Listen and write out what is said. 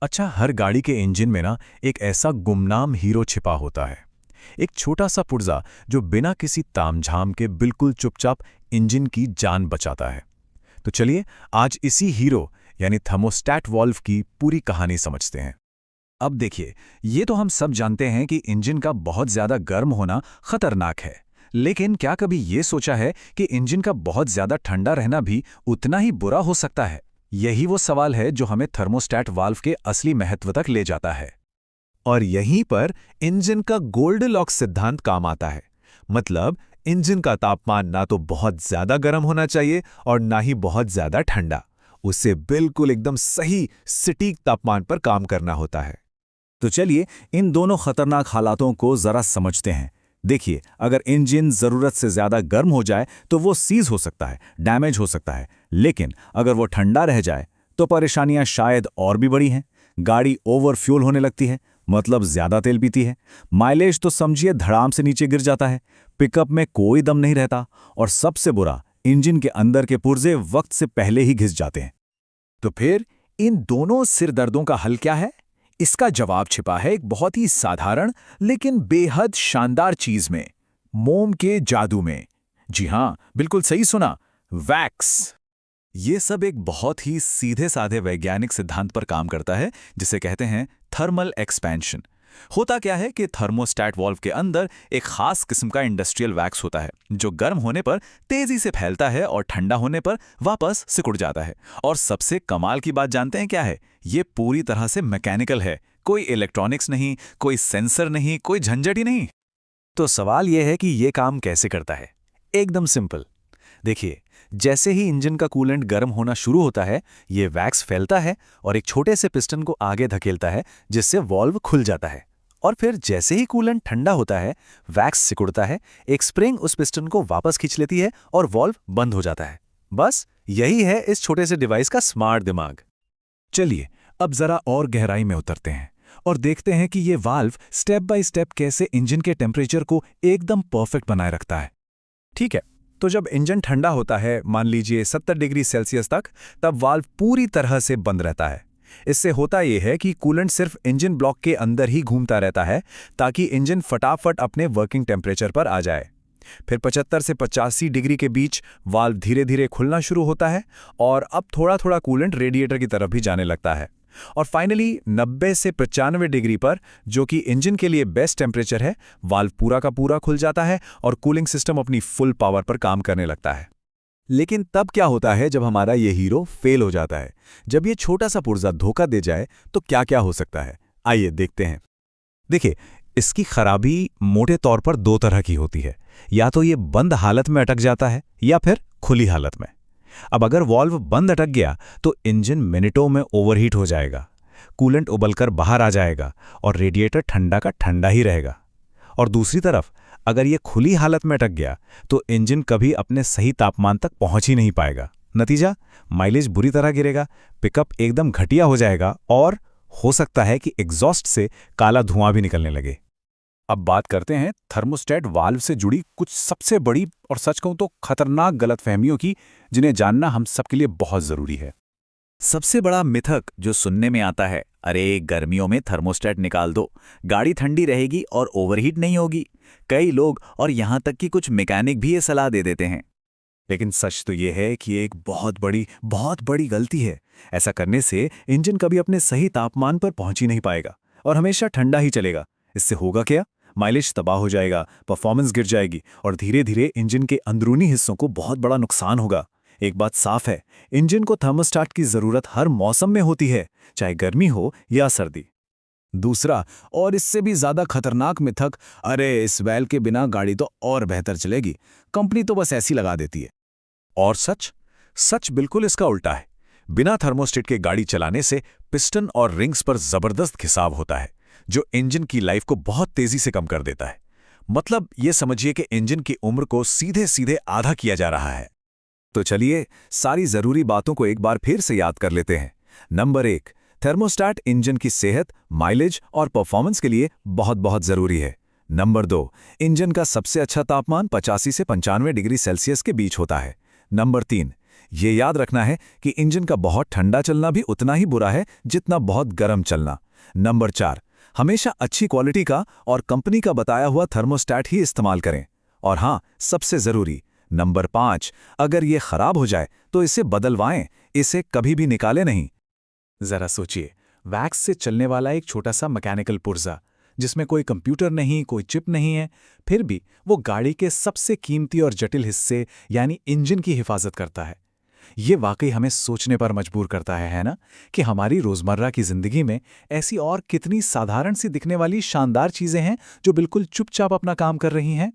अच्छा, हर गाड़ी के इंजन में ना एक ऐसा गुमनाम हीरो छिपा होता है। एक छोटा सा पुर्जा जो बिना किसी तामझाम के बिल्कुल चुपचाप इंजन की जान बचाता है। तो चलिए आज इसी हीरो यानी थर्मोस्टेट वाल्व की पूरी कहानी समझते हैं। अब देखिए, ये तो हम सब जानते हैं कि इंजन का बहुत ज्यादा गर्म होना खतरनाक है। लेकिन क्या कभी ये सोचा है कि इंजन का बहुत ज्यादा ठंडा रहना भी उतना ही बुरा हो सकता है? यही वो सवाल है जो हमें थर्मोस्टेट वाल्व के असली महत्व तक ले जाता है। और यहीं पर इंजन का गोल्डलॉक्स सिद्धांत काम आता है। मतलब इंजन का तापमान ना तो बहुत ज्यादा गर्म होना चाहिए और ना ही बहुत ज्यादा ठंडा। उसे बिल्कुल एकदम सही सटीक तापमान पर काम करना होता है। तो चलिए इन दोनों खतरनाक हालातों को जरा समझते हैं। देखिए, अगर इंजन जरूरत से ज्यादा गर्म हो जाए तो वो सीज हो सकता है, डैमेज हो सकता है। लेकिन अगर वो ठंडा रह जाए तो परेशानियां शायद और भी बड़ी हैं। गाड़ी ओवर फ्यूल होने लगती है, मतलब ज्यादा तेल पीती है। माइलेज तो समझिए धड़ाम से नीचे गिर जाता है। पिकअप में कोई दम नहीं रहता। और सबसे बुरा, इंजन के अंदर के पुर्जे वक्त से पहले ही घिस जाते हैं। तो फिर इन दोनों सिर दर्दों का हल क्या है? इसका जवाब छिपा है एक बहुत ही साधारण लेकिन बेहद शानदार चीज में, मोम के जादू में। जी हां, बिल्कुल सही सुना, वैक्स। ये सब एक बहुत ही सीधे साधे वैज्ञानिक सिद्धांत पर काम करता है जिसे कहते हैं थर्मल एक्सपेंशन। होता क्या है कि थर्मोस्टेट वाल्व के अंदर एक खास किस्म का इंडस्ट्रियल वैक्स होता है जो गर्म होने पर तेजी से फैलता है और ठंडा होने पर वापस सिकुड़ जाता है। और सबसे कमाल की बात जानते हैं क्या है? ये पूरी तरह से मैकेनिकल है। कोई इलेक्ट्रॉनिक्स नहीं, कोई सेंसर नहीं, कोई झंझट ही नहीं। तो सवाल यह है कि ये काम कैसे करता है? एकदम सिंपल। देखिए, जैसे ही इंजन का कूलेंट गर्म होना शुरू होता है, ये वैक्स फैलता है और एक छोटे से पिस्टन को आगे धकेलता है जिससे वाल्व खुल जाता है। और फिर जैसे ही कूलेंट ठंडा होता है, वैक्स सिकुड़ता है, एक स्प्रिंग उस पिस्टन को वापस खींच लेती है और वाल्व बंद हो जाता है। बस यही है इस छोटे से डिवाइस का स्मार्ट दिमाग। चलिए अब जरा और गहराई में उतरते हैं और देखते हैं कि ये वाल्व स्टेप बाय स्टेप कैसे इंजन के टेम्परेचर को एकदम परफेक्ट बनाए रखता है। ठीक है, तो जब इंजन ठंडा होता है, मान लीजिए 70 डिग्री सेल्सियस तक, तब वाल्व पूरी तरह से बंद रहता है। इससे होता यह है कि कूलेंट सिर्फ इंजन ब्लॉक के अंदर ही घूमता रहता है ताकि इंजन फटाफट अपने वर्किंग टेम्परेचर पर आ जाए। फिर 75 से 85 डिग्री के बीच वाल्व धीरे धीरे खुलना शुरू होता है और अब थोड़ा थोड़ा कूलेंट रेडिएटर की तरफ भी जाने लगता है। और फाइनली 90 से 95 डिग्री पर, जो कि इंजन के लिए बेस्ट टेम्परेचर है, वाल्व पूरा का पूरा खुल जाता है और कूलिंग सिस्टम अपनी फुल पावर पर काम करने लगता है। लेकिन तब क्या होता है जब हमारा ये हीरो फेल हो जाता है? जब ये छोटा सा पुर्जा धोखा दे जाए तो क्या क्या हो सकता है? आइए देखते हैं। देखिए, इसकी खराबी मोटे तौर पर दो तरह की होती है। या तो ये बंद हालत में अटक जाता है या फिर खुली हालत में। अब अगर वाल्व बंद अटक गया तो इंजन मिनटों में ओवरहीट हो जाएगा, कूलेंट उबलकर बाहर आ जाएगा और रेडिएटर ठंडा का ठंडा ही रहेगा। और दूसरी तरफ अगर ये खुली हालत में अटक गया तो इंजन कभी अपने सही तापमान तक पहुंच ही नहीं पाएगा। नतीजा, माइलेज बुरी तरह गिरेगा, पिकअप एकदम घटिया हो जाएगा और हो सकता है कि एग्जॉस्ट से काला धुआं भी निकलने लगे। अब बात करते हैं थर्मोस्टेट वाल्व से जुड़ी कुछ सबसे बड़ी और सच कहूं तो खतरनाक गलतफहमियों की, जिन्हें जानना हम सबके लिए बहुत जरूरी है। सबसे बड़ा मिथक जो सुनने में आता है, अरे गर्मियों में थर्मोस्टेट निकाल दो, गाड़ी ठंडी रहेगी और ओवरहीट नहीं होगी। कई लोग और यहां तक कि कुछ मैकेनिक भी ये सलाह दे देते हैं। लेकिन सच तो ये है कि ये एक बहुत बड़ी गलती है। ऐसा करने से इंजन कभी अपने सही तापमान पर पहुंच ही नहीं पाएगा और हमेशा ठंडा ही चलेगा। इससे होगा क्या? माइलेज तबाह हो जाएगा, परफॉर्मेंस गिर जाएगी और धीरे धीरे इंजन के अंदरूनी हिस्सों को बहुत बड़ा नुकसान होगा। एक बात साफ है, इंजन को थर्मोस्टेट की जरूरत हर मौसम में होती है, चाहे गर्मी हो या सर्दी। दूसरा और इससे भी ज्यादा खतरनाक मिथक, अरे इस वैल्व के बिना गाड़ी तो और बेहतर चलेगी, कंपनी तो बस ऐसी लगा देती है। और सच बिल्कुल इसका उल्टा है। बिना थर्मोस्टेट के गाड़ी चलाने से पिस्टन और रिंग्स पर जबरदस्त खिंचाव होता है जो इंजन की लाइफ को बहुत तेजी से कम कर देता है। मतलब ये समझिए कि इंजन की उम्र को सीधे सीधे आधा किया जा रहा है। तो चलिए सारी जरूरी बातों को एक बार फिर से याद कर लेते हैं। नंबर 1, थर्मोस्टेट इंजन की सेहत, माइलेज और परफॉर्मेंस के लिए बहुत जरूरी है। नंबर 2, इंजन का सबसे अच्छा तापमान 85 से 95 डिग्री सेल्सियस के बीच होता है। नंबर 3, ये याद रखना है कि इंजन का बहुत ठंडा चलना भी उतना ही बुरा है जितना बहुत गर्म चलना। नंबर 4, हमेशा अच्छी क्वालिटी का और कंपनी का बताया हुआ थर्मोस्टेट ही इस्तेमाल करें। और हाँ, सबसे ज़रूरी नंबर 5, अगर ये खराब हो जाए तो इसे बदलवाएं, इसे कभी भी निकालें नहीं। जरा सोचिए, वैक्स से चलने वाला एक छोटा सा मैकेनिकल पुर्जा जिसमें कोई कंप्यूटर नहीं, कोई चिप नहीं है, फिर भी वो गाड़ी के सबसे कीमती और जटिल हिस्से यानी इंजन की हिफाजत करता है। ये वाकई हमें सोचने पर मजबूर करता है ना, कि हमारी रोजमर्रा की जिंदगी में ऐसी और कितनी साधारण सी दिखने वाली शानदार चीजें हैं जो बिल्कुल चुपचाप अपना काम कर रही हैं।